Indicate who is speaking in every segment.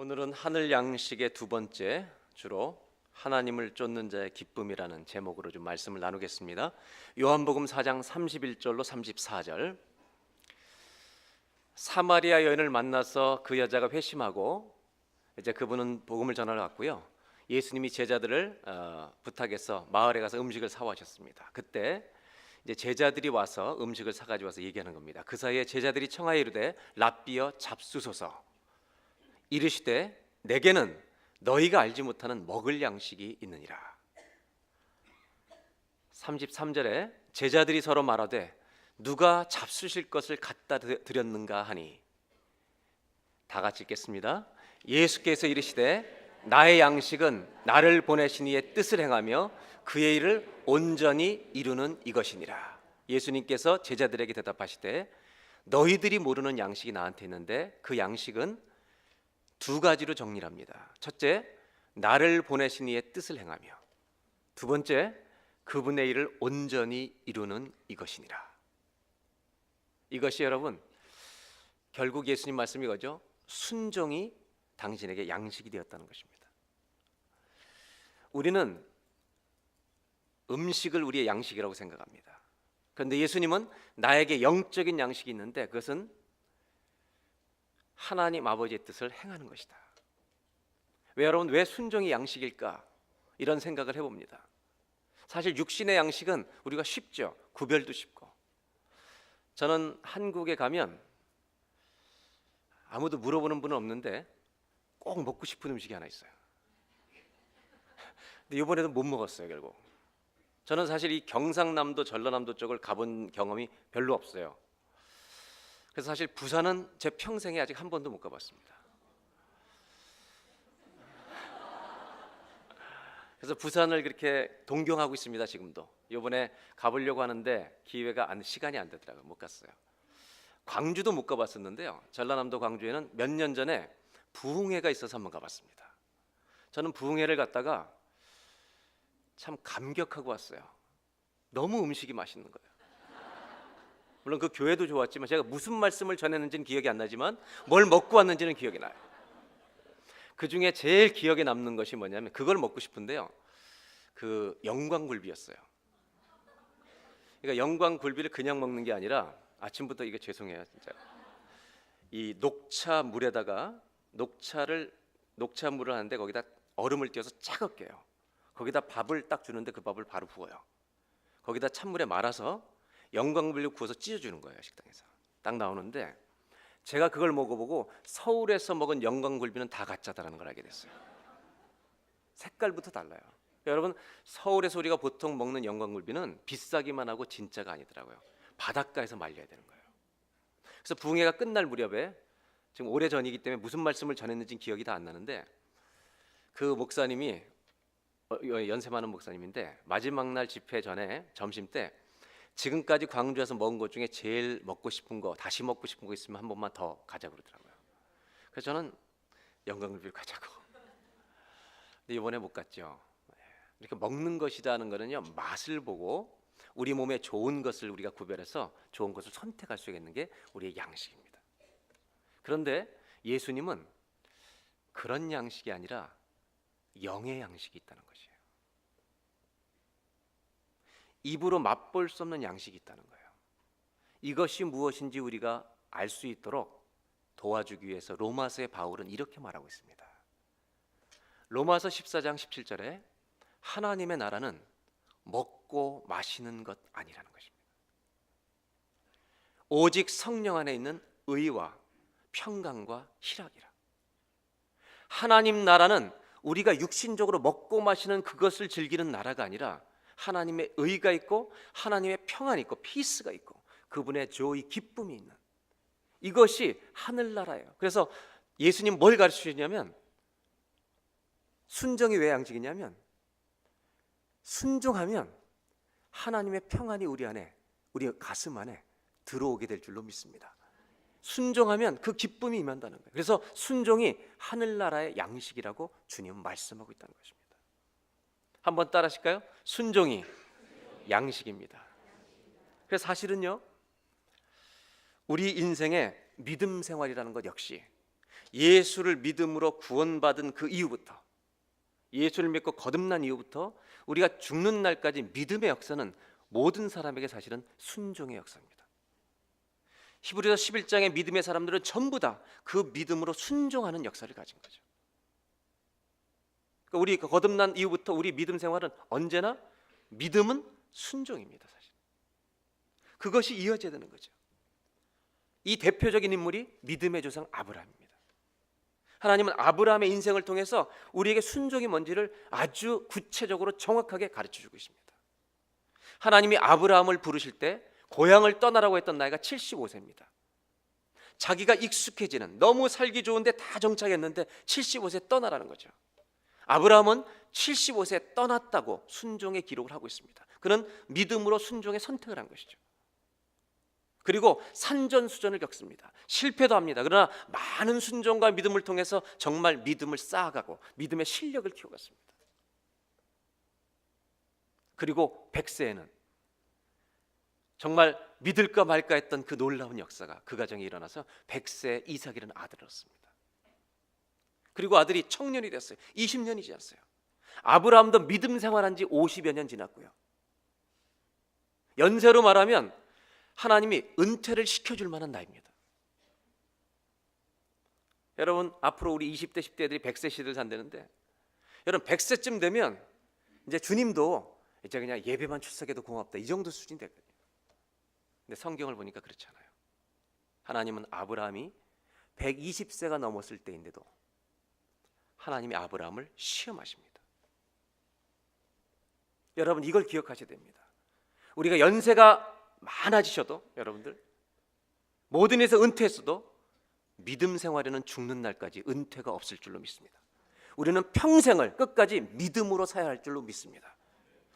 Speaker 1: 오늘은 하늘 양식의 두 번째, 주로 하나님을 쫓는 자의 기쁨이라는 제목으로 좀 말씀을 나누겠습니다. 요한복음 4장 31절로 34절. 사마리아 여인을 만나서 그 여자가 회심하고 이제 그분은 복음을 전하러 갔고요. 예수님이 제자들을 부탁해서 마을에 가서 음식을 사와셨습니다. 그때 이제 제자들이 와서 음식을 사가지고 와서 얘기하는 겁니다. 그 사이에 제자들이 청하여 이르되 랍비여 잡수소서. 이르시되 내게는 너희가 알지 못하는 먹을 양식이 있느니라. 33절에 제자들이 서로 말하되 누가 잡수실 것을 갖다 드렸는가 하니, 다 같이 읽겠습니다. 예수께서 이르시되 나의 양식은 나를 보내신 이의 뜻을 행하며 그의 일을 온전히 이루는 이것이니라. 예수님께서 제자들에게 대답하시되 너희들이 모르는 양식이 나한테 있는데 그 양식은 두 가지로 정리합니다. 첫째, 나를 보내신 이의 뜻을 행하며, 두 번째, 그분의 일을 온전히 이루는 이것이니라. 이것이 여러분 결국 예수님 말씀이 이거죠. 순종이 당신에게 양식이 되었다는 것입니다. 우리는 음식을 우리의 양식이라고 생각합니다. 그런데 예수님은 나에게 영적인 양식이 있는데 그것은 하나님 아버지의 뜻을 행하는 것이다. 여러분, 왜 순종이 양식일까? 이런 생각을 해봅니다. 사실 육신의 양식은 우리가 쉽죠. 구별도 쉽고. 저는 한국에 가면 아무도 물어보는 분은 없는데 꼭 먹고 싶은 음식이 하나 있어요. 근데 이번에도 못 먹었어요. 결국 저는 사실 이 경상남도 전라남도 쪽을 가본 경험이 별로 없어요. 그래서 사실 부산은 제 평생에 아직 한 번도 못 가봤습니다. 그래서 부산을 그렇게 동경하고 있습니다. 지금도 이번에 가보려고 하는데 기회가 시간이 안 되더라고요. 못 갔어요. 광주도 못 가봤었는데요. 전라남도 광주에는 몇 년 전에 부흥회가 있어서 한번 가봤습니다. 저는 부흥회를 갔다가 참 감격하고 왔어요. 너무 음식이 맛있는 거예요. 물론 그 교회도 좋았지만 제가 무슨 말씀을 전했는지는 기억이 안 나지만 뭘 먹고 왔는지는 기억이 나요. 그 중에 제일 기억에 남는 것이 뭐냐면 그걸 먹고 싶은데요. 그 영광굴비였어요. 그러니까 영광굴비를 그냥 먹는 게 아니라 아침부터 이게 죄송해요, 진짜. 이 녹차 물에다가 녹차물을 하는데 거기다 얼음을 띄워서 차갑게 해요. 거기다 밥을 딱 주는데 그 밥을 바로 부어요. 거기다 찬물에 말아서 영광굴비를 구워서 찢어주는 거예요. 식당에서 딱 나오는데 제가 그걸 먹어보고 서울에서 먹은 영광굴비는 다 가짜다라는 걸 알게 됐어요. 색깔부터 달라요. 여러분, 서울에서 우리가 보통 먹는 영광굴비는 비싸기만 하고 진짜가 아니더라고요. 바닷가에서 말려야 되는 거예요. 그래서 부흥회가 끝날 무렵에, 지금 오래전이기 때문에 무슨 말씀을 전했는지는 기억이 다 안 나는데, 그 목사님이 연세 많은 목사님인데 마지막 날 집회 전에 점심 때 지금까지 광주에서 먹은 것 중에 제일 먹고 싶은 거, 다시 먹고 싶은 거 있으면 한 번만 더 가자고 그러더라고요. 그래서 저는 영광굴비를 가자고. 근데 이번에 못 갔죠. 이렇게 먹는 것이라는 거는요, 맛을 보고 우리 몸에 좋은 것을 우리가 구별해서 좋은 것을 선택할 수 있는 게 우리의 양식입니다. 그런데 예수님은 그런 양식이 아니라 영의 양식이 있다는 것이에요. 입으로 맛볼 수 없는 양식이 있다는 거예요. 이것이 무엇인지 우리가 알 수 있도록 도와주기 위해서 로마서의 바울은 이렇게 말하고 있습니다. 로마서 14장 17절에 하나님의 나라는 먹고 마시는 것 아니라는 것입니다. 오직 성령 안에 있는 의와 평강과 희락이라. 하나님 나라는 우리가 육신적으로 먹고 마시는 그것을 즐기는 나라가 아니라 하나님의 의가 있고 하나님의 평안이 있고 피스가 있고 그분의 조이 기쁨이 있는, 이것이 하늘나라예요. 그래서 예수님 뭘 가르치셨냐면, 순종이 왜 양식이냐면 순종하면 하나님의 평안이 우리 안에, 우리 가슴 안에 들어오게 될 줄로 믿습니다. 순종하면 그 기쁨이 임한다는 거예요. 그래서 순종이 하늘나라의 양식이라고 주님은 말씀하고 있다는 것입니다. 한번 따라 하실까요? 순종이 양식입니다. 그래서 사실은요, 우리 인생의 믿음 생활이라는 것 역시 예수를 믿음으로 구원받은 그 이후부터, 예수를 믿고 거듭난 이후부터 우리가 죽는 날까지 믿음의 역사는 모든 사람에게 사실은 순종의 역사입니다. 히브리서 11장의 믿음의 사람들은 전부 다 그 믿음으로 순종하는 역사를 가진 거죠. 그러니까 우리 거듭난 이후부터 우리 믿음 생활은 언제나 믿음은 순종입니다. 사실 그것이 이어져야 되는 거죠. 이 대표적인 인물이 믿음의 조상 아브라함입니다. 하나님은 아브라함의 인생을 통해서 우리에게 순종이 뭔지를 아주 구체적으로 정확하게 가르쳐주고 있습니다. 하나님이 아브라함을 부르실 때 고향을 떠나라고 했던 나이가 75세입니다. 자기가 익숙해지는, 너무 살기 좋은데 다 정착했는데 75세 떠나라는 거죠. 아브라함은 75세에 떠났다고 순종의 기록을 하고 있습니다. 그는 믿음으로 순종의 선택을 한 것이죠. 그리고 산전수전을 겪습니다. 실패도 합니다. 그러나 많은 순종과 믿음을 통해서 정말 믿음을 쌓아가고 믿음의 실력을 키워갔습니다. 그리고 100세에는 정말 믿을까 말까 했던 그 놀라운 역사가 그 가정에 일어나서 100세에 이삭이라는 아들을 얻습니다. 그리고 아들이 청년이 됐어요. 20년이 지났어요. 아브라함도 믿음 생활한 지 50여 년 지났고요. 연세로 말하면 하나님이 은퇴를 시켜줄 만한 나이입니다. 여러분, 앞으로 우리 20대 10대들이 100세 시대를 산다는데, 여러분 100세쯤 되면 이제 주님도 이제 그냥 예배만 출석해도 고맙다, 이 정도 수준이 됐거든요. 근데 성경을 보니까 그렇지 않아요. 하나님은 아브라함이 120세가 넘었을 때인데도 하나님이 아브라함을 시험하십니다. 여러분, 이걸 기억하셔야 됩니다. 우리가 연세가 많아지셔도, 여러분들 모든 일에서 은퇴했어도 믿음 생활에는 죽는 날까지 은퇴가 없을 줄로 믿습니다. 우리는 평생을 끝까지 믿음으로 살아야 할 줄로 믿습니다.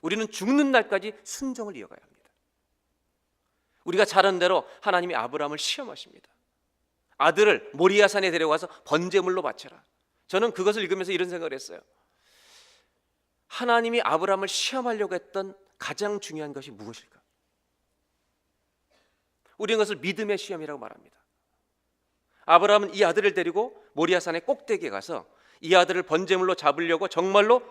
Speaker 1: 우리는 죽는 날까지 순종을 이어가야 합니다. 우리가 잘 아는 대로 하나님이 아브라함을 시험하십니다. 아들을 모리아산에 데려가서 번제물로 바쳐라. 저는 그것을 읽으면서 이런 생각을 했어요. 하나님이 아브라함을 시험하려고 했던 가장 중요한 것이 무엇일까? 우리는 그것을 믿음의 시험이라고 말합니다. 아브라함은 이 아들을 데리고 모리아산의 꼭대기에 가서 이 아들을 번제물로 잡으려고 정말로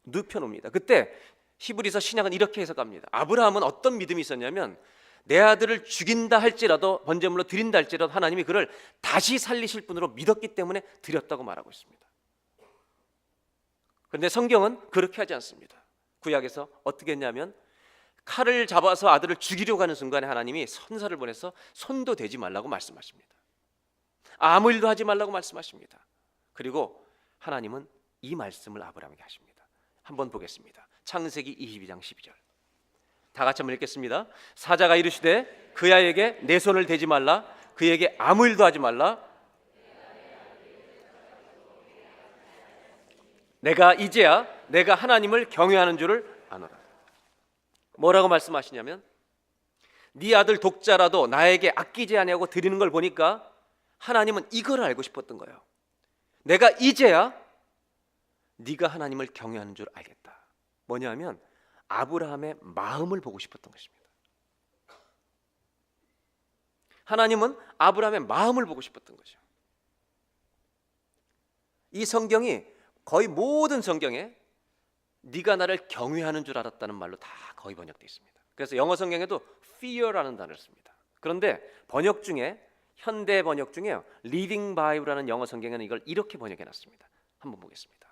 Speaker 1: 눕혀놓습니다. 그때 히브리서 신약은 이렇게 해석합니다. 아브라함은 어떤 믿음이 있었냐면, 내 아들을 죽인다 할지라도, 번제물로 드린다 할지라도 하나님이 그를 다시 살리실 분으로 믿었기 때문에 드렸다고 말하고 있습니다. 그런데 성경은 그렇게 하지 않습니다. 구약에서 어떻게 했냐면, 칼을 잡아서 아들을 죽이려고 하는 순간에 하나님이 선사를 보내서 손도 대지 말라고 말씀하십니다. 아무 일도 하지 말라고 말씀하십니다. 그리고 하나님은 이 말씀을 아브라함에게 하십니다. 한번 보겠습니다. 창세기 22장 12절. 다 같이 한번 읽겠습니다. 사자가 이르시되 그 아이에게 내 손을 대지 말라, 그에게 아무 일도 하지 말라. 내가 이제야 내가 하나님을 경외하는 줄을 아노라. 뭐라고 말씀하시냐면, 네 아들 독자라도 나에게 아끼지 아니하고 드리는 걸 보니까 하나님은 이걸 알고 싶었던 거예요. 내가 이제야 네가 하나님을 경외하는 줄 알겠다. 뭐냐면 아브라함의 마음을 보고 싶었던 것입니다. 하나님은 아브라함의 마음을 보고 싶었던 거죠. 이 성경이 거의 모든 성경에 네가 나를 경외하는 줄 알았다는 말로 다 거의 번역되어 있습니다. 그래서 영어 성경에도 fear라는 단어를 씁니다. 그런데 번역 중에, 현대 번역 중에요, Living Bible라는 영어 성경에는 이걸 이렇게 번역해 놨습니다. 한번 보겠습니다.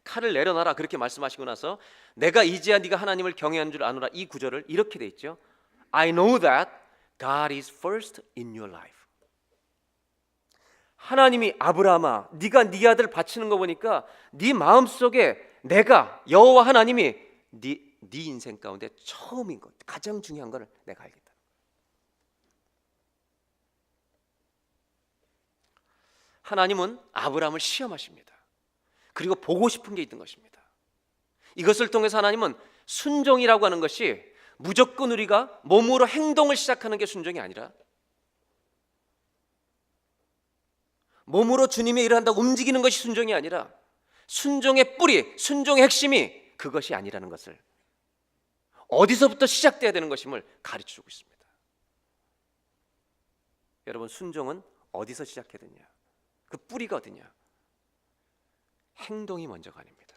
Speaker 1: 칼을 내려놔라 그렇게 말씀하시고 나서 내가 이제야 네가 하나님을 경외하는 줄 아노라, 이 구절을 이렇게 돼 있죠. I know that God is first in your life. 하나님이 아브라함아, 네가 네 아들 바치는 거 보니까 네 마음속에 내가, 여호와 하나님이 네 인생 가운데 처음인 것, 가장 중요한 것을 내가 알겠다. 하나님은 아브라함을 시험하십니다. 그리고 보고 싶은 게 있는 것입니다. 이것을 통해서 하나님은 순종이라고 하는 것이 무조건 우리가 몸으로 행동을 시작하는 게 순종이 아니라, 몸으로 주님의 일을 한다고 움직이는 것이 순종이 아니라, 순종의 뿌리, 순종의 핵심이 그것이 아니라는 것을, 어디서부터 시작돼야 되는 것임을 가르쳐주고 있습니다. 여러분, 순종은 어디서 시작해야 되냐? 그 뿌리가 어디냐? 행동이 먼저가 아닙니다.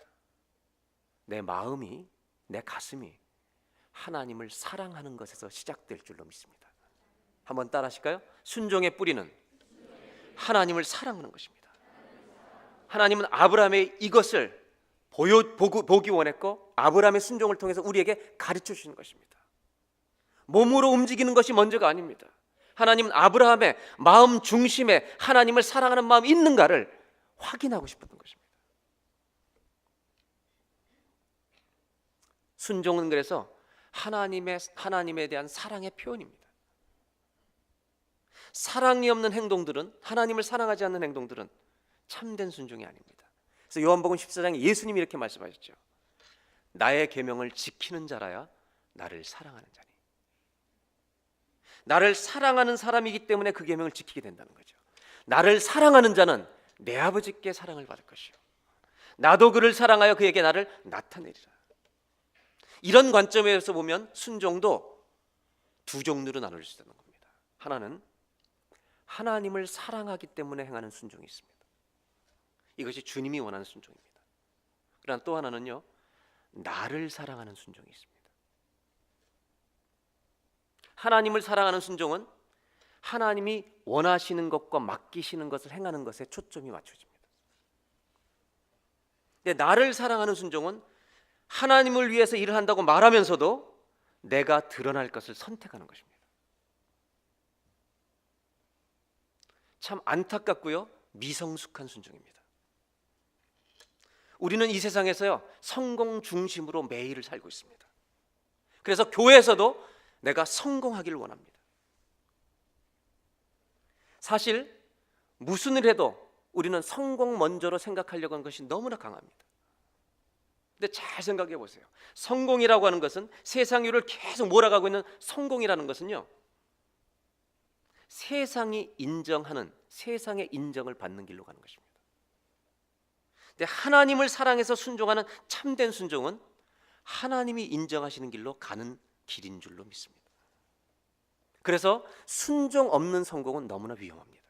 Speaker 1: 내 마음이, 내 가슴이 하나님을 사랑하는 것에서 시작될 줄로 믿습니다. 한번 따라 하실까요? 순종의 뿌리는 하나님을 사랑하는 것입니다. 하나님은 아브라함의 이것을 보기 원했고, 아브라함의 순종을 통해서 우리에게 가르쳐 주시는 것입니다. 몸으로 움직이는 것이 먼저가 아닙니다. 하나님은 아브라함의 마음 중심에 하나님을 사랑하는 마음이 있는가를 확인하고 싶었던 것입니다. 순종은 그래서 하나님에 대한 사랑의 표현입니다. 사랑이 없는 행동들은, 하나님을 사랑하지 않는 행동들은 참된 순종이 아닙니다. 그래서 요한복음 14장에 예수님이 이렇게 말씀하셨죠. 나의 계명을 지키는 자라야 나를 사랑하는 자니. 나를 사랑하는 사람이기 때문에 그 계명을 지키게 된다는 거죠. 나를 사랑하는 자는 내 아버지께 사랑을 받을 것이요, 나도 그를 사랑하여 그에게 나를 나타내리라. 이런 관점에서 보면 순종도 두 종류로 나눌 수 있다는 겁니다. 하나는 하나님을 사랑하기 때문에 행하는 순종이 있습니다. 이것이 주님이 원하는 순종입니다. 그러나 또 하나는요, 나를 사랑하는 순종이 있습니다. 하나님을 사랑하는 순종은 하나님이 원하시는 것과 맡기시는 것을 행하는 것에 초점이 맞춰집니다. 근데 나를 사랑하는 순종은 하나님을 위해서 일을 한다고 말하면서도 내가 드러날 것을 선택하는 것입니다. 참 안타깝고요, 미성숙한 순종입니다. 우리는 이 세상에서요, 성공 중심으로 매일을 살고 있습니다. 그래서 교회에서도 내가 성공하기를 원합니다. 사실 무슨 일 해도 우리는 성공 먼저로 생각하려고 하는 것이 너무나 강합니다. 근데 잘 생각해 보세요. 성공이라고 하는 것은, 세상을 계속 몰아가고 있는 성공이라는 것은요, 세상이 인정하는, 세상의 인정을 받는 길로 가는 것입니다. 근데 하나님을 사랑해서 순종하는 참된 순종은 하나님이 인정하시는 길로 가는 길인 줄로 믿습니다. 그래서 순종 없는 성공은 너무나 위험합니다.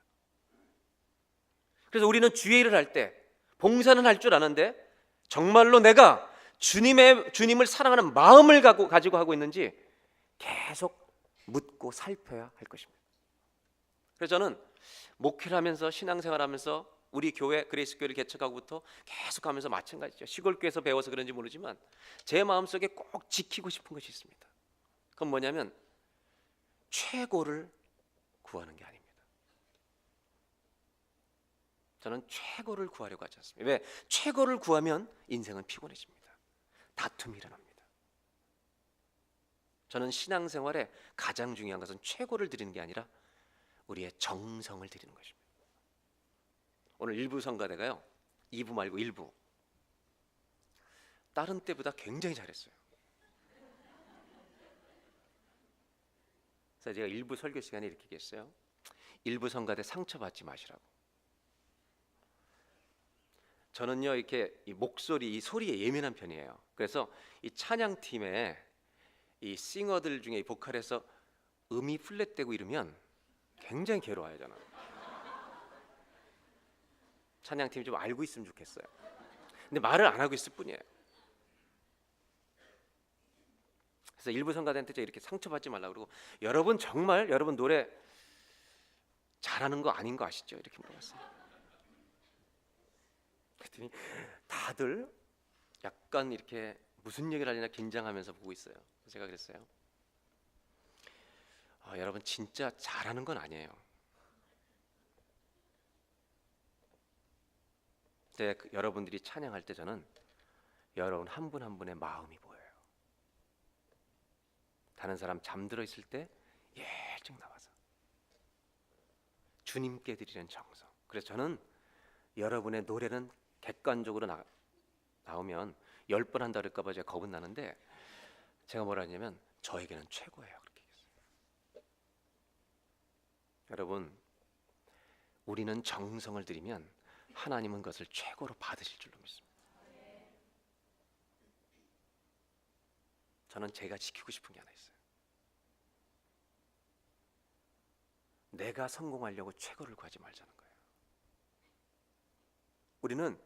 Speaker 1: 그래서 우리는 주의 일을 할 때 봉사는 할 줄 아는데 정말로 내가 주님을 사랑하는 마음을 가지고 하고 있는지 계속 묻고 살펴야 할 것입니다. 그래서 저는 목회를 하면서, 신앙생활하면서, 우리 교회 그레이스 교회를 개척하고부터 계속 하면서 마찬가지죠. 시골교회에서 배워서 그런지 모르지만 제 마음속에 꼭 지키고 싶은 것이 있습니다. 그건 뭐냐면 최고를 구하는 게 아닙니다. 저는 최고를 구하려고 하지 않습니다. 왜? 최고를 구하면 인생은 피곤해집니다. 다툼이 일어납니다. 저는 신앙생활에 가장 중요한 것은 최고를 드리는 게 아니라 우리의 정성을 드리는 것입니다. 오늘 일부 성가대가요, 2부 말고 1부 다른 때보다 굉장히 잘했어요. 그래서 제가 1부 설교 시간에 이렇게 얘기했어요. 1부 성가대 상처받지 마시라고. 저는요, 이렇게 이 목소리, 이 소리에 예민한 편이에요. 그래서 이 찬양팀에 이 싱어들 중에 이 보컬에서 음이 플랫되고 이러면 굉장히 괴로워요. 저는 찬양팀이 좀 알고 있으면 좋겠어요. 근데 말을 안 하고 있을 뿐이에요. 그래서 일부 성가대한테 제가 이렇게 상처받지 말라고 그러고, 여러분 정말 여러분 노래 잘하는 거 아닌 거 아시죠? 이렇게 물어봤어요. 그랬더니 다들 약간 이렇게 무슨 얘기를 하려나 긴장하면서 보고 있어요. 제가 그랬어요. 여러분 진짜 잘하는 건 아니에요. 근데 여러분들이 찬양할 때 저는 여러분 한 분 한 분의 마음이 보여요. 다른 사람 잠들어 있을 때 일찍 나와서 주님께 드리는 정성. 그래서 저는 여러분의 노래는 객관적으로 나오면 10번 한다 그럴까 봐 제가 겁은 나는데, 제가 뭐라 하냐면 저에게는 최고예요, 그렇게 얘기했어요. 여러분, 우리는 정성을 들이면 하나님은 그것을 최고로 받으실 줄로 믿습니다. 저는 제가 지키고 싶은 게 하나 있어요. 내가 성공하려고 최고를 구하지 말자는 거예요. 우리는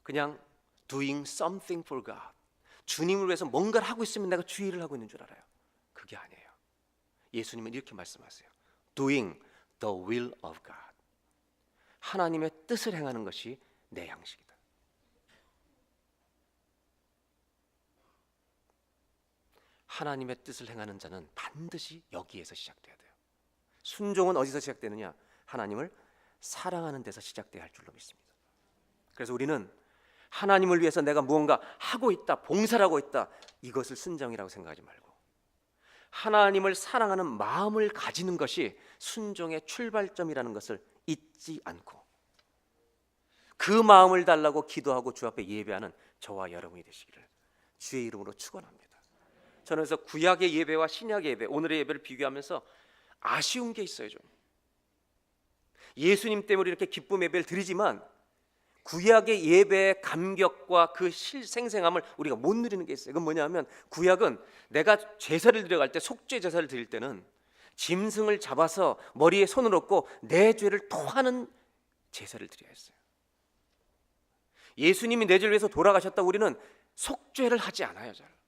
Speaker 1: 그냥 doing something for God, 주님을 위해서 뭔가를 하고 있으면 내가 주의 일을 하고 있는 줄 알아요. 그게 아니에요. 예수님은 이렇게 말씀하세요. doing the will of God, 하나님의 뜻을 행하는 것이 내 양식이다. 하나님의 뜻을 행하는 자는 반드시 여기에서 시작돼야 돼요. 순종은 어디서 시작되느냐? 하나님을 사랑하는 데서 시작돼야 할 줄로 믿습니다. 그래서 우리는 하나님을 위해서 내가 무언가 하고 있다, 봉사를 하고 있다, 이것을 순종이라고 생각하지 말고 하나님을 사랑하는 마음을 가지는 것이 순종의 출발점이라는 것을 잊지 않고 그 마음을 달라고 기도하고 주 앞에 예배하는 저와 여러분이 되시기를 주의 이름으로 축원합니다. 저는 그래서 구약의 예배와 신약의 예배, 오늘의 예배를 비교하면서 아쉬운 게 있어요. 좀 예수님 때문에 이렇게 기쁨 예배를 드리지만 구약의 예배의 감격과 그 생생함을 우리가 못 누리는 게 있어요. 그건 뭐냐면 구약은 내가 제사를 드려갈 때, 속죄 제사를 드릴 때는 짐승을 잡아서 머리에 손을 얹고 내 죄를 토하는 제사를 드려야 했어요. 예수님이 내 죄를 위해서 돌아가셨다고 우리는 속죄를 하지 않아요. 잘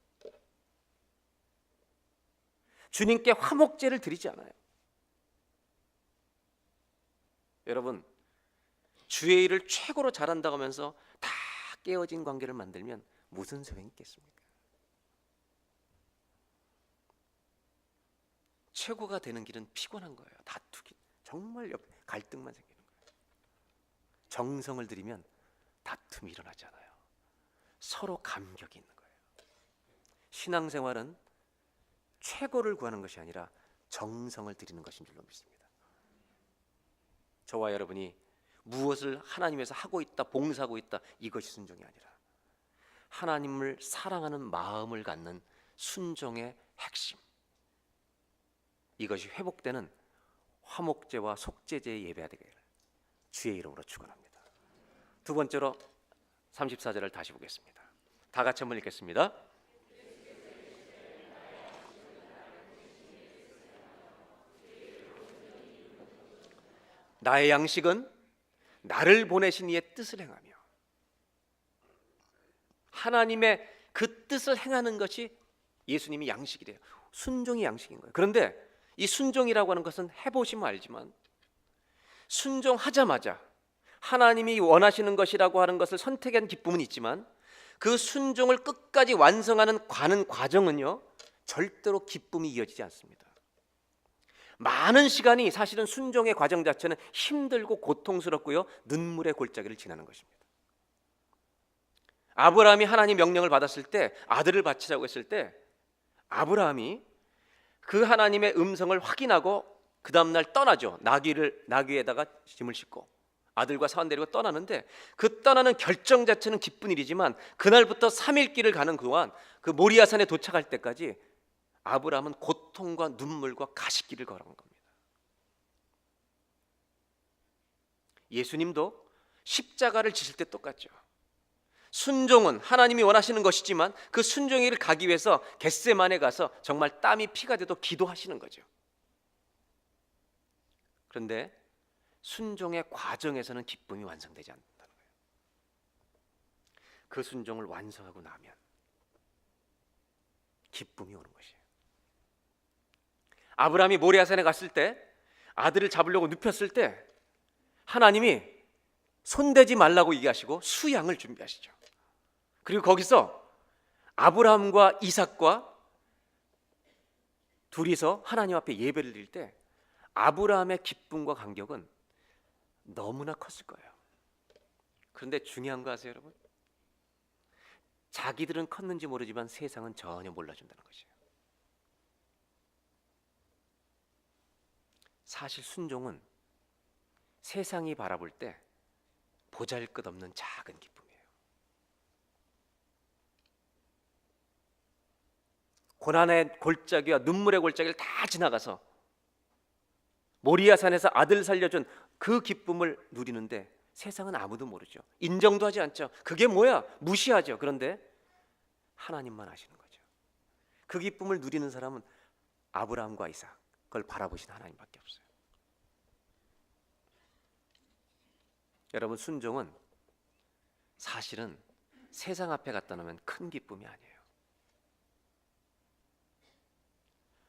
Speaker 1: 주님께 화목제를 드리지 않아요. 여러분, 주의 일을 최고로 잘한다고 하면서 다 깨어진 관계를 만들면 무슨 소용이 있겠습니까? 최고가 되는 길은 피곤한 거예요. 다투기, 정말 갈등만 생기는 거예요. 정성을 들이면 다툼이 일어나지 않아요. 서로 감격이 있는 거예요. 신앙생활은 최고를 구하는 것이 아니라 정성을 들이는 것인 줄로 믿습니다. 저와 여러분이 무엇을 하나님에서 하고 있다, 봉사하고 있다, 이것이 순종이 아니라 하나님을 사랑하는 마음을 갖는 순종의 핵심, 이것이 회복되는 화목제와 속죄제의 예배가 되기를 주의 이름으로 축원합니다. 두 번째로 34절을 다시 보겠습니다. 다 같이 한번 읽겠습니다. 나의 양식은 나를 보내신 이의 뜻을 행하며, 하나님의 그 뜻을 행하는 것이 예수님이 양식이래요. 순종이 양식인 거예요. 그런데 이 순종이라고 하는 것은 해보시면 알지만 순종하자마자 하나님이 원하시는 것이라고 하는 것을 선택한 기쁨은 있지만 그 순종을 끝까지 완성하는 과정은요 절대로 기쁨이 이어지지 않습니다. 많은 시간이 사실은 순종의 과정 자체는 힘들고 고통스럽고요 눈물의 골짜기를 지나는 것입니다. 아브라함이 하나님 명령을 받았을 때, 아들을 바치자고 했을 때 아브라함이 그 하나님의 음성을 확인하고 그 다음날 떠나죠. 나귀에다가 짐을 싣고 아들과 사원 데리고 떠나는데, 그 떠나는 결정 자체는 기쁜 일이지만 그날부터 3일 길을 가는 동안 그 모리아산에 도착할 때까지 아브라함은 고통과 눈물과 가시길을 걸어간 겁니다. 예수님도 십자가를 지실 때 똑같죠. 순종은 하나님이 원하시는 것이지만 그 순종의 길을 가기 위해서 겟세마네 가서 정말 땀이 피가 돼도 기도하시는 거죠. 그런데 순종의 과정에서는 기쁨이 완성되지 않는다는 거예요. 그 순종을 완성하고 나면 기쁨이 오는 것이에요. 아브라함이 모리아산에 갔을 때 아들을 잡으려고 눕혔을 때 하나님이 손대지 말라고 얘기하시고 수양을 준비하시죠. 그리고 거기서 아브라함과 이삭과 둘이서 하나님 앞에 예배를 드릴 때 아브라함의 기쁨과 감격은 너무나 컸을 거예요. 그런데 중요한 거 아세요, 여러분? 자기들은 컸는지 모르지만 세상은 전혀 몰라준다는 것이에요. 사실 순종은 세상이 바라볼 때 보잘것없는 작은 기쁨이에요. 고난의 골짜기와 눈물의 골짜기를 다 지나가서 모리아산에서 아들 살려준 그 기쁨을 누리는데 세상은 아무도 모르죠. 인정도 하지 않죠. 그게 뭐야? 무시하죠. 그런데 하나님만 아시는 거죠. 그 기쁨을 누리는 사람은 아브라함과 이삭, 그걸 바라보신 하나님밖에 없어요. 여러분, 순종은 사실은 세상 앞에 갖다 놓으면 큰 기쁨이 아니에요.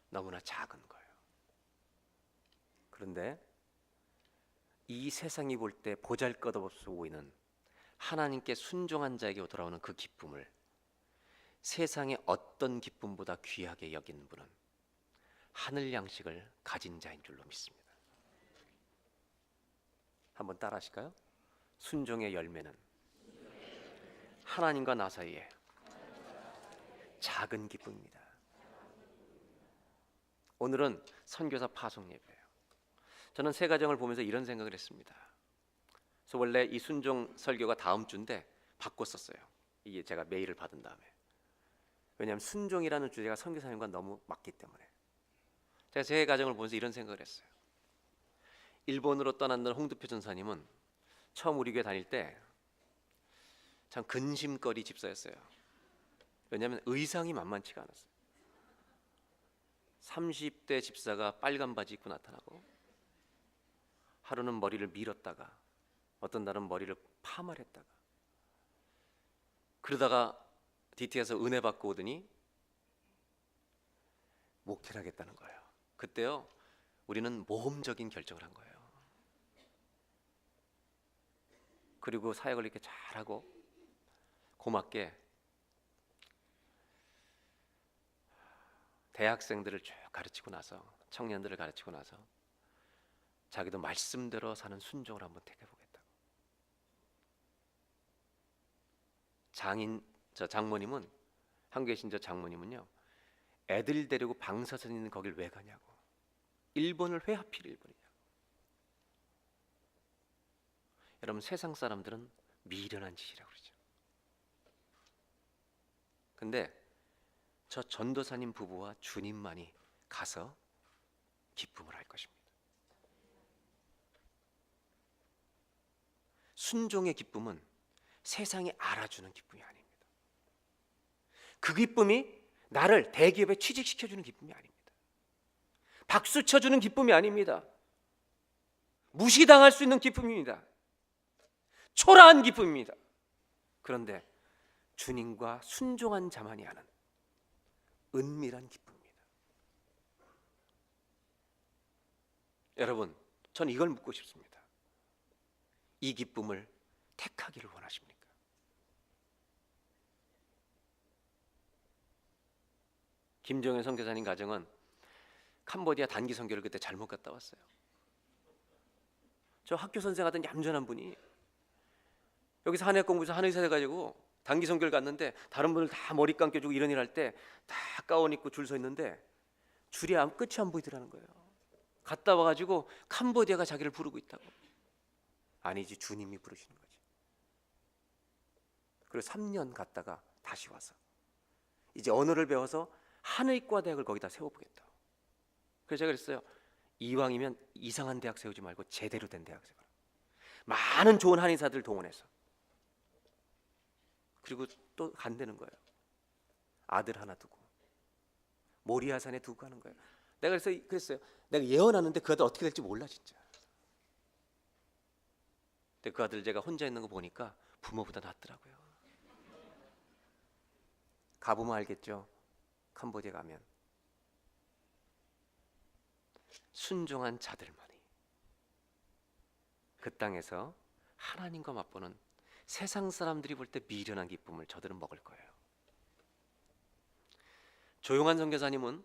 Speaker 1: 너무나 작은 거예요. 그런데 이 세상이 볼 때 보잘것없어 보이는 하나님께 순종한 자에게 돌아오는 그 기쁨을 세상의 어떤 기쁨보다 귀하게 여기는 분은 하늘 양식을 가진 자인 줄로 믿습니다. 한번 따라 하실까요? 순종의 열매는 하나님과 나 사이에 작은 기쁨입니다. 오늘은 선교사 파송 예배예요. 저는 새 가정을 보면서 이런 생각을 했습니다. 그래서 원래 이 순종 설교가 다음 주인데 바꿨었어요. 이게 제가 메일을 받은 다음에. 왜냐하면 순종이라는 주제가 선교사님과 너무 맞기 때문에. 제가 새 가정을 보면서 이런 생각을 했어요. 일본으로 떠났던 홍두표 전사님은 처음 우리 교회 다닐 때 참 근심거리 집사였어요. 왜냐하면 의상이 만만치가 않았어요. 30대 집사가 빨간 바지 입고 나타나고 하루는 머리를 밀었다가 어떤 날은 머리를 파마를 했다가 그러다가 DT에서 은혜 받고 오더니 목회를 하겠다는 거예요. 그때요 우리는 모험적인 결정을 한 거예요. 그리고 사역을 이렇게 잘하고 고맙게 대학생들을 쭉 가르치고 나서 청년들을 가르치고 나서 자기도 말씀대로 사는 순종을 한번 택해보겠다고. 장모님은 한국에 계신 저 장모님은요 애들 데리고 방사선 있는 거길 왜 가냐고. 일본을 왜 하필 일본이냐고. 여러분 세상 사람들은 미련한 짓이라고 그러죠. 근데 저 전도사님 부부와 주님만이 가서 기쁨을 할 것입니다. 순종의 기쁨은 세상이 알아주는 기쁨이 아닙니다. 그 기쁨이 나를 대기업에 취직시켜주는 기쁨이 아닙니다. 박수 쳐주는 기쁨이 아닙니다. 무시당할 수 있는 기쁨입니다. 초라한 기쁨입니다. 그런데 주님과 순종한 자만이 아는 은밀한 기쁨입니다. 여러분, 전 이걸 묻고 싶습니다. 이 기쁨을 택하기를 원하십니까? 김정현 선교사님 가정은 캄보디아 단기 선교를 그때 잘못 갔다 왔어요. 저 학교 선생하던 얌전한 분이 여기서 한해 공부해서 한의사 돼가지고 단기 선교를 갔는데 다른 분들 다 머리 감겨주고 이런 일 할 때 다 가운 입고 줄 서 있는데 줄이 끝이 안 보이더라는 거예요. 갔다 와가지고 캄보디아가 자기를 부르고 있다고. 아니지, 주님이 부르시는 거지. 그리고 3년 갔다가 다시 와서 이제 언어를 배워서 한의과 대학을 거기다 세워보겠다. 그래서 제가 그랬어요. 이왕이면 이상한 대학 세우지 말고 제대로 된 대학 세워라. 많은 좋은 한의사들 동원해서. 그리고 또 간다는 거예요. 아들 하나 두고 모리아산에 두고 가는 거예요. 내가 그랬어요. 내가 예언하는데 그 아들 어떻게 될지 몰라 진짜. 근데 그 아들 제가 혼자 있는 거 보니까 부모보다 낫더라고요. 가보면 알겠죠. 캄보디아 가면 순종한 자들만이 그 땅에서 하나님과 맛보는 세상 사람들이 볼 때 미련한 기쁨을 저들은 먹을 거예요. 조용한 선교사님은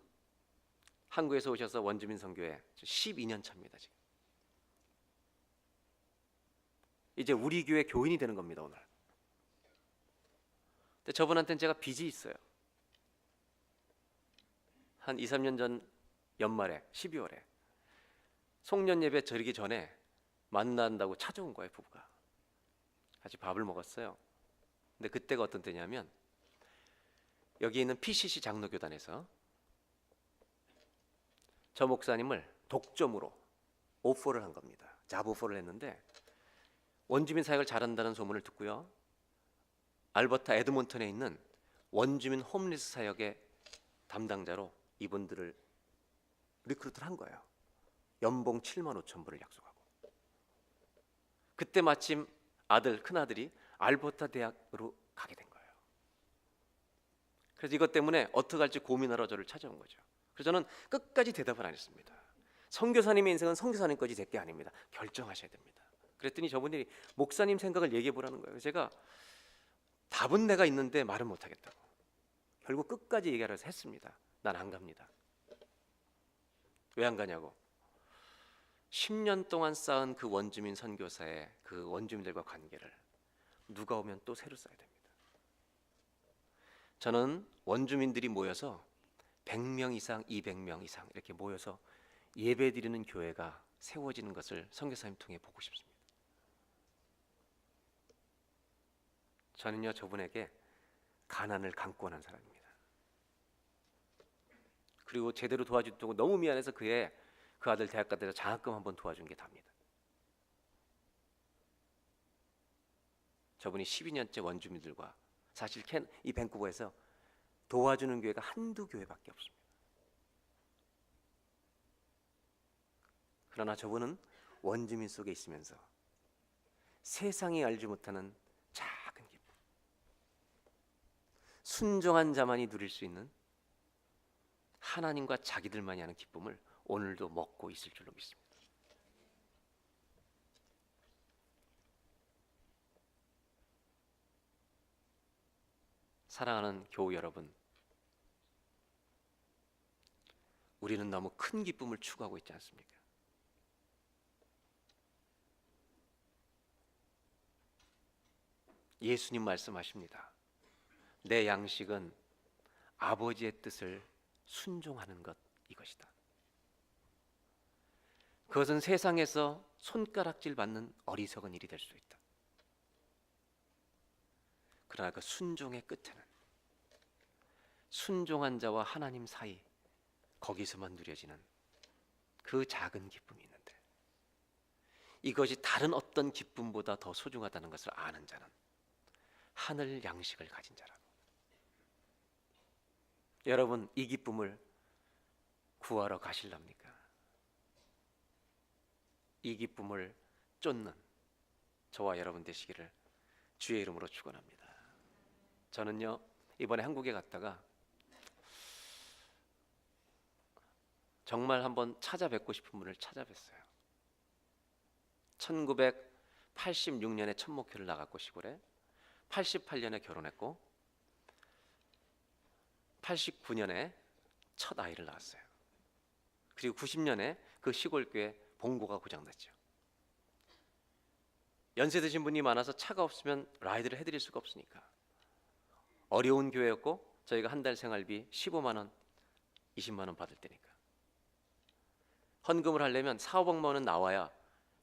Speaker 1: 한국에서 오셔서 원주민 선교회 12년 차입니다. 지금 이제 우리 교회 교인이 되는 겁니다. 오늘. 근데 저분한테는 제가 빚이 있어요. 한 2, 3년 전 연말에 12월에 송년 예배 드리기 전에 만난다고 찾아온 거예요. 부부가 같이 밥을 먹었어요. 근데 그때가 어떤 때냐면 여기 있는 PCC 장로교단에서 저 목사님을 독점으로 오퍼를 한 겁니다. 잡 오퍼를 했는데 원주민 사역을 잘한다는 소문을 듣고요. 알버타 에드몬턴에 있는 원주민 홈리스 사역의 담당자로 이분들을 리크루트를 한 거예요. 연봉 7만 5천 불을 약속하고. 그때 마침 큰아들이 알버타 대학으로 가게 된 거예요. 그래서 이것 때문에 어떻게 할지 고민하러 저를 찾아온 거죠. 그래서 저는 끝까지 대답을 안 했습니다. 선교사님의 인생은 선교사님 거지 될 게 아닙니다. 결정하셔야 됩니다. 그랬더니 저분이 목사님 생각을 얘기해 보라는 거예요. 제가 답은 내가 있는데 말은 못 하겠다고. 결국 끝까지 얘기하려 해서 했습니다. 난 안 갑니다. 왜 안 가냐고. 10년 동안 쌓은 그 원주민 선교사의 그 원주민들과 관계를 누가 오면 또 새로 쌓아야 됩니다. 저는 원주민들이 모여서 100명 이상, 200명 이상 이렇게 모여서 예배드리는 교회가 세워지는 것을 선교사님 통해 보고 싶습니다. 저는요, 저분에게 가난을 강권한 사람입니다. 그리고 제대로 도와주고 너무 미안해서 그 아들 대학 가서 장학금 한번 도와준 게 답니다. 저분이 12년째 원주민들과 사실 이 밴쿠버에서 도와주는 교회가 한두 교회밖에 없습니다. 그러나 저분은 원주민 속에 있으면서 세상이 알지 못하는 작은 기쁨, 순종한 자만이 누릴 수 있는 하나님과 자기들만이 아는 기쁨을 오늘도 먹고 있을 줄로 믿습니다. 사랑하는 교우 여러분, 우리는 너무 큰 기쁨을 추구하고 있지 않습니까? 예수님 말씀하십니다. 내 양식은 아버지의 뜻을 순종하는 것, 이것이다. 그것은 세상에서 손가락질 받는 어리석은 일이 될 수 있다. 그러나 그 순종의 끝에는 순종한 자와 하나님 사이, 거기서만 누려지는 그 작은 기쁨이 있는데, 이것이 다른 어떤 기쁨보다 더 소중하다는 것을 아는 자는 하늘 양식을 가진 자라고. 여러분, 이 기쁨을 구하러 가실랍니까? 이 기쁨을 쫓는 저와 여러분 되시기를 주의 이름으로 축원합니다. 저는요, 이번에 한국에 갔다가 정말 한번 찾아뵙고 싶은 분을 찾아뵀어요. 1986년에 첫 목회를 나갔고 시골에, 88년에 결혼했고 89년에 첫 아이를 낳았어요. 그리고 90년에 그 시골교회 봉고가 고장났죠. 연세 드신 분이 많아서 차가 없으면 라이드를 해드릴 수가 없으니까 어려운 교회였고, 저희가 한 달 생활비 15만 원, 20만 원 받을 때니까 헌금을 하려면 4, 500만 원은 나와야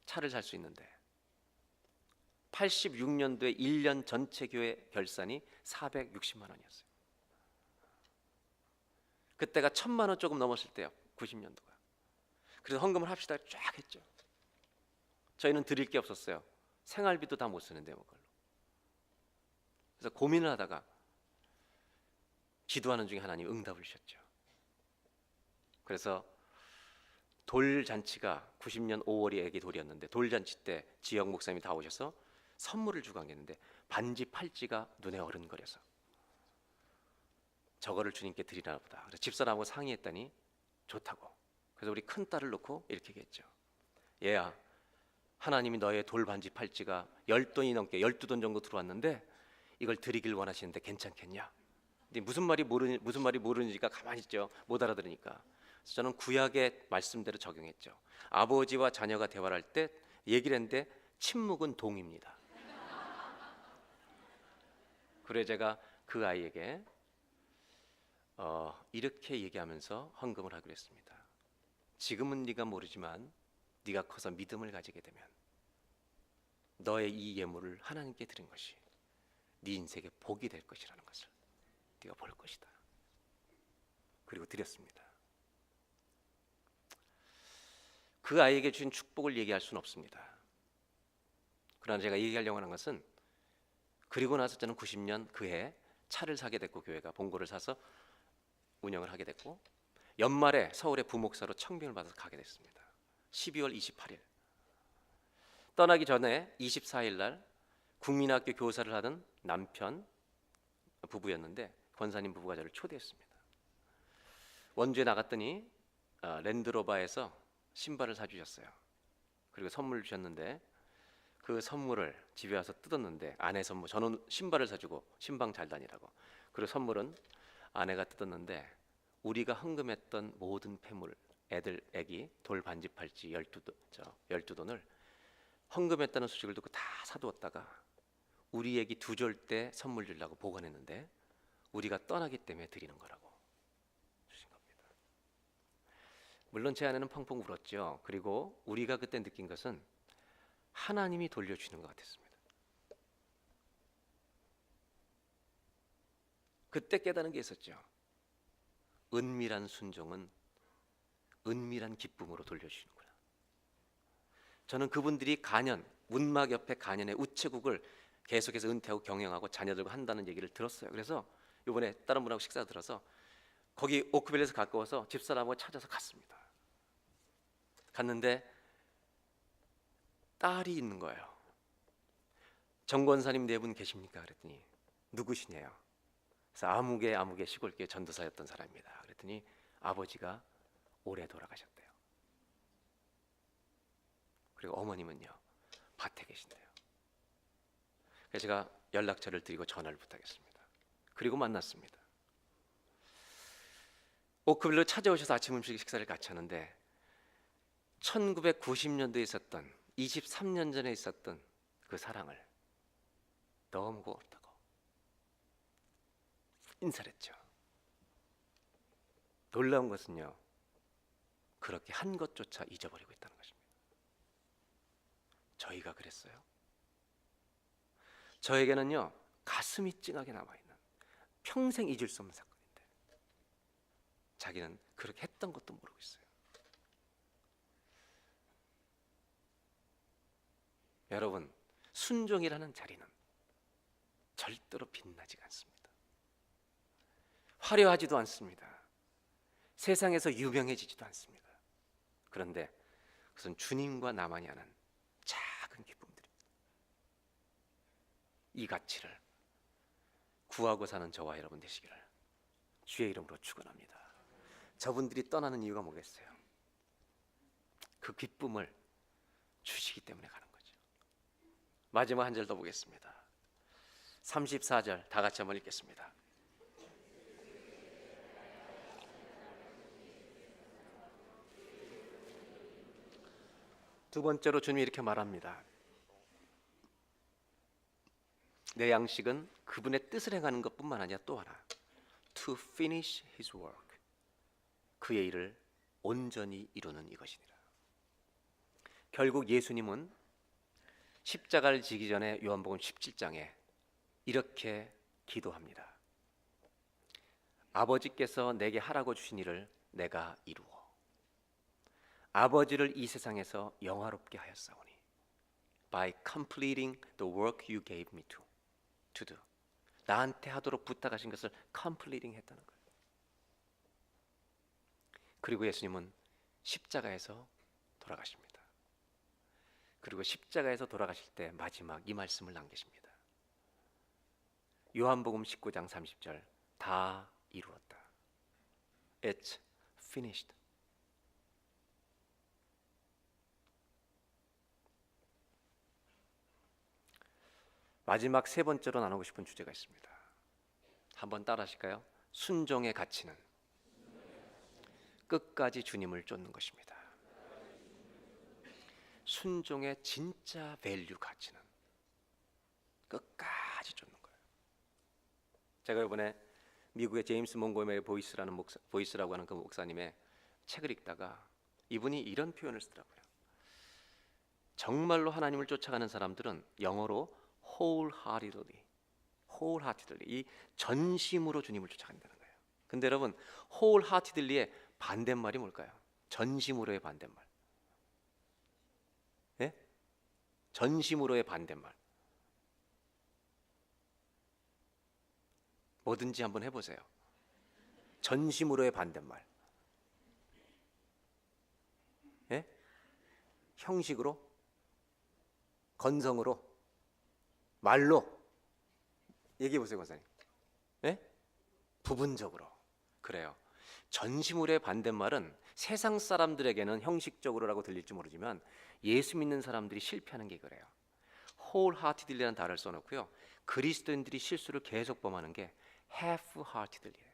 Speaker 1: 차를 살 수 있는데 86년도에 1년 전체 교회 결산이 460만 원이었어요. 그때가 1000만 원 조금 넘었을 때요, 90년도가. 그래서 헌금을 합시다 쫙 했죠. 저희는 드릴 게 없었어요. 생활비도 다 못 쓰는데 그걸로. 그래서 고민을 하다가 기도하는 중에 하나님 응답을 주셨죠. 그래서 돌잔치가 90년 5월이 애기 돌이었는데, 돌잔치 때 지역 목사님이 다 오셔서 선물을 주고 가겠는데 반지 팔찌가 눈에 어른거려서 저거를 주님께 드리나 보다. 그래서 집사람하고 상의했더니 좋다고. 그래서 우리 큰 딸을 놓고 이렇게 얘기했죠. 얘야, 하나님이 너의 돌 반지 팔찌가 10돈이 넘게 12돈 정도 들어왔는데 이걸 드리길 원하시는데 괜찮겠냐? 근데 무슨 말이 모르는지가 가만히 있죠. 못 알아들으니까. 그래서 저는 구약의 말씀대로 적용했죠. 아버지와 자녀가 대화를 할 때 얘기를 했는데 침묵은 동입니다. 그래 제가 그 아이에게 이렇게 얘기하면서 헌금을 하기로 했습니다. 지금은 네가 모르지만 네가 커서 믿음을 가지게 되면 너의 이 예물을 하나님께 드린 것이 네 인생의 복이 될 것이라는 것을 네가 볼 것이다. 그리고 드렸습니다. 그 아이에게 주신 축복을 얘기할 수는 없습니다. 그러나 제가 얘기하려고 하는 것은, 그리고 나서 저는 90년 그해 차를 사게 됐고, 교회가 봉고를 사서 운영을 하게 됐고, 연말에 서울의 부목사로 청빙을 받아서 가게 됐습니다. 12월 28일 떠나기 전에 24일 날 국민학교 교사를 하던 남편 부부였는데 권사님 부부가 저를 초대했습니다. 원주에 나갔더니 랜드로버에서 신발을 사주셨어요. 그리고 선물을 주셨는데 그 선물을 집에 와서 뜯었는데 아내 선물, 저는 신발을 사주고 신방 잘 다니라고, 그리고 선물은 아내가 뜯었는데 우리가 헌금했던 모든 폐물, 애기 돌 반지 팔찌 12돈을 헌금했다는 소식을 듣고 다 사두었다가 우리 애기 2졸 때 선물 주려고 보관했는데 우리가 떠나기 때문에 드리는 거라고 주신 겁니다. 물론 제 아내는 펑펑 울었죠. 그리고 우리가 그때 느낀 것은 하나님이 돌려주는 것 같았습니다. 그때 깨달은 게 있었죠. 은밀한 순종은 은밀한 기쁨으로 돌려주시는구나. 저는 그분들이 간연, 문막 옆에 간연의 우체국을 계속해서 은퇴하고 경영하고 자녀들과 한다는 얘기를 들었어요. 그래서 이번에 다른 분하고 식사 들어서 거기 오크빌에서 가까워서 집사람하고 찾아서 갔습니다. 갔는데 딸이 있는 거예요. 정권사님 4분 계십니까? 그랬더니 누구시냐요? 그래서 아무개 시골교회 전도사였던 사람입니다. 그랬더니 아버지가 올해 돌아가셨대요. 그리고 어머님은요 밭에 계신대요. 그래서 제가 연락처를 드리고 전화를 부탁했습니다. 그리고 만났습니다. 오크빌로 찾아오셔서 아침 음식 식사를 같이 하는데 1990년도에 있었던 23년 전에 있었던 그 사랑을 너무 고맙다고 인사를 했죠. 놀라운 것은요, 그렇게 한 것조차 잊어버리고 있다는 것입니다. 저희가 그랬어요. 저에게는요 가슴이 찡하게 남아있는 평생 잊을 수 없는 사건인데 자기는 그렇게 했던 것도 모르고 있어요. 여러분, 순종이라는 자리는 절대로 빛나지가 않습니다. 화려하지도 않습니다. 세상에서 유명해지지도 않습니다. 그런데 그것은 주님과 나만이 아는 작은 기쁨들입니다. 이 가치를 구하고 사는 저와 여러분 되시기를 주의 이름으로 축원합니다. 저분들이 떠나는 이유가 뭐겠어요? 그 기쁨을 주시기 때문에 가는 거죠. 마지막 한 절 더 보겠습니다. 34절 다 같이 한번 읽겠습니다. 두 번째로 주님이 이렇게 말합니다. 내 양식은 그분의 뜻을 행하는 것뿐만 아니라 또 하나, to finish his work, 그의 일을 온전히 이루는 이것이니라. 결국 예수님은 십자가를 지기 전에 요한복음 17장에 이렇게 기도합니다. 아버지께서 내게 하라고 주신 일을 내가 이루어 아버지를 이 세상에서 영화롭게 하였사오니 by completing the work you gave me to do. 나한테 하도록 부탁하신 것을 completing 했다는 거예요. 그리고 예수님은 십자가에서 돌아가십니다. 그리고 십자가에서 돌아가실 때 마지막 이 말씀을 남기십니다. 요한복음 19장 30절, 다 이루었다. It's finished. 마지막 세 번째로 나누고 싶은 주제가 있습니다. 한번 따라 하실까요? 순종의 가치는 끝까지 주님을 쫓는 것입니다. 순종의 진짜 밸류 가치는 끝까지 쫓는 거예요. 제가 이번에 미국의 제임스 몽고메리 보이스라고 하는 그 목사님의 책을 읽다가 이분이 이런 표현을 쓰더라고요. 정말로 하나님을 쫓아가는 사람들은 영어로 wholeheartedly 이 전심으로 주님을 쫓아간다는 거예요. 근데 여러분, wholeheartedly의 반대말이 뭘까요? 전심으로의 반대말. 예? 전심으로의 반대말. 뭐든지 한번 해보세요. 전심으로의 반대말. 예? 형식으로? 건성으로? 말로 얘기해 보세요, 권사님. 예? 부분적으로. 그래요. 전시물의 반대말은 세상 사람들에게는 형식적으로라고 들릴지 모르지만 예수 믿는 사람들이 실패하는 게 그래요. wholeheartedly라는 단어를 써놓고요. 그리스도인들이 실수를 계속 범하는 게 half-heartedly예요.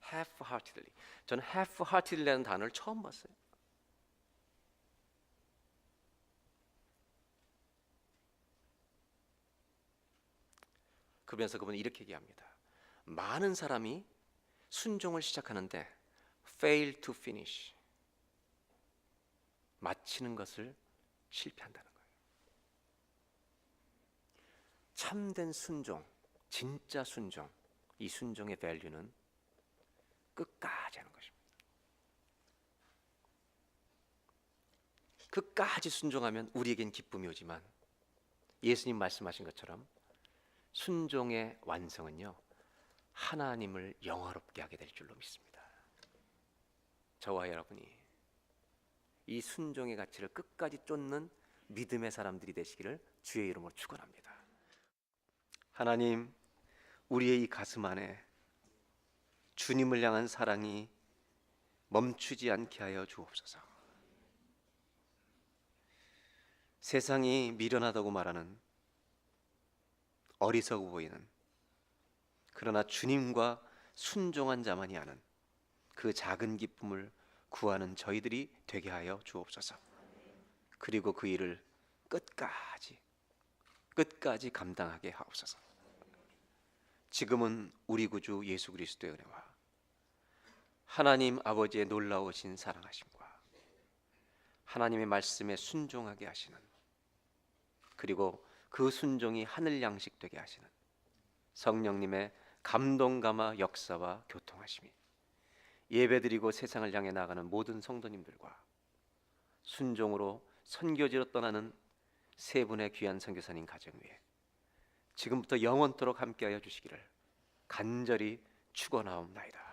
Speaker 1: half-heartedly. 저는 half-heartedly라는 단어를 처음 봤어요. 그러면서 그분은 이렇게 얘기합니다. 많은 사람이 순종을 시작하는데 fail to finish, 마치는 것을 실패한다는 거예요. 참된 순종, 진짜 순종, 이 순종의 밸류는 끝까지 하는 것입니다. 끝까지 순종하면 우리에겐 기쁨이 오지만 예수님 말씀하신 것처럼 순종의 완성은요, 하나님을 영화롭게 하게 될 줄로 믿습니다. 저와 여러분이 이 순종의 가치를 끝까지 쫓는 믿음의 사람들이 되시기를 주의 이름으로 축원합니다. 하나님, 우리의 이 가슴 안에 주님을 향한 사랑이 멈추지 않게 하여 주옵소서. 세상이 미련하다고 말하는, 어리석어 보이는, 그러나 주님과 순종한 자만이 아는 그 작은 기쁨을 구하는 저희들이 되게 하여 주옵소서. 그리고 그 일을 끝까지 감당하게 하옵소서. 지금은 우리 구주 예수 그리스도의 은혜와 하나님 아버지의 놀라우신 사랑하심과 하나님의 말씀에 순종하게 하시는, 그리고 그 순종이 하늘 양식 되게 하시는 성령님의 감동감화 역사와 교통하심이 예배드리고 세상을 향해 나가는 모든 성도님들과 순종으로 선교지로 떠나는 세 분의 귀한 선교사님 가정 위에 지금부터 영원토록 함께하여 주시기를 간절히 축원하옵나이다.